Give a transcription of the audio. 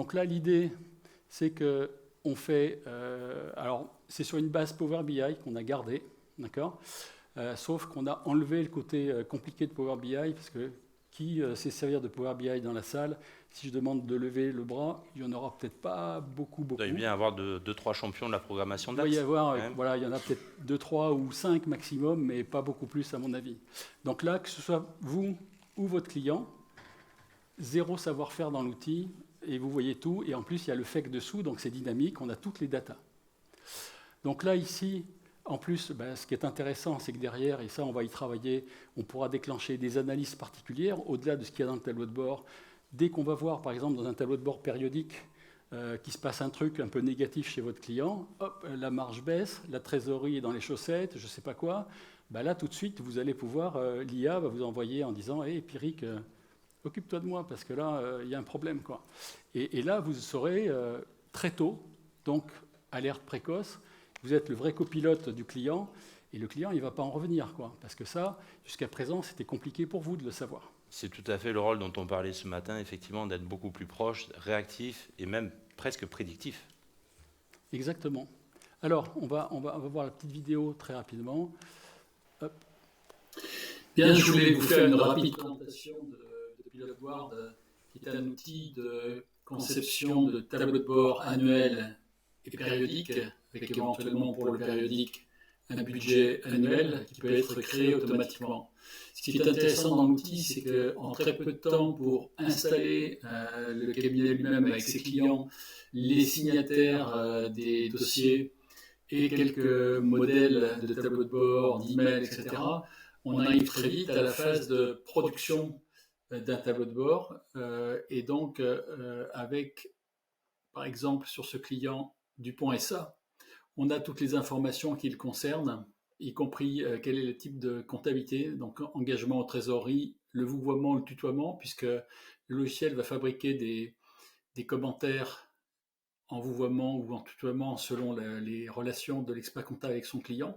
Donc là, l'idée, c'est que on fait, alors c'est sur une base Power BI qu'on a gardée, d'accord. Sauf qu'on a enlevé le côté compliqué de Power BI, parce que qui sait servir de Power BI dans la salle? Si je demande de lever le bras, il n'y en aura peut-être pas beaucoup, Vous devez beaucoup. bien avoir deux, trois champions de la programmation Il doit y DAX, avoir, quand même. voilà, il y en a peut-être 2, 3 ou 5 maximum, mais pas beaucoup plus à mon avis. Donc là, que ce soit vous ou votre client, zéro savoir-faire dans l'outil, et vous voyez tout, et en plus il y a le FEC dessous, donc c'est dynamique, on a toutes les datas. Donc là, ici, en plus, ce qui est intéressant, c'est que derrière, et ça on va y travailler, on pourra déclencher des analyses particulières, au-delà de ce qu'il y a dans le tableau de bord. Dès qu'on va voir, par exemple, dans un tableau de bord périodique, qu'il se passe un truc un peu négatif chez votre client, hop, la marge baisse, la trésorerie est dans les chaussettes, je ne sais pas quoi, là tout de suite, vous allez pouvoir, l'IA va vous envoyer en disant « Hé, Pierrick, occupe-toi de moi, parce que là, il y a un problème. » quoi. Et là, vous saurez très tôt, donc alerte précoce, vous êtes le vrai copilote du client, et le client, il ne va pas en revenir, quoi, parce que ça, jusqu'à présent, c'était compliqué pour vous de le savoir. C'est tout à fait le rôle dont on parlait ce matin, effectivement, d'être beaucoup plus proche, réactif et même presque prédictif. Exactement. Alors, on va voir la petite vidéo très rapidement. Hop. Bien, je voulais vous faire une rapide présentation de PilotBoard, qui est un outil de conception de tableau de bord annuel et périodique, avec éventuellement pour le périodique un budget annuel qui peut être créé automatiquement. Ce qui est intéressant dans l'outil, c'est qu'en très peu de temps, pour installer le cabinet lui-même avec ses clients, les signataires des dossiers et quelques modèles de tableau de bord, d'email, etc., on arrive très vite à la phase de production d'un tableau de bord. Et donc, avec, par exemple, sur ce client Dupont SA, on a toutes les informations qui le concernent, y compris quel est le type de comptabilité, donc engagement en trésorerie, le vouvoiement, le tutoiement, puisque le logiciel va fabriquer des commentaires en vouvoiement ou en tutoiement selon les relations de l'expert comptable avec son client.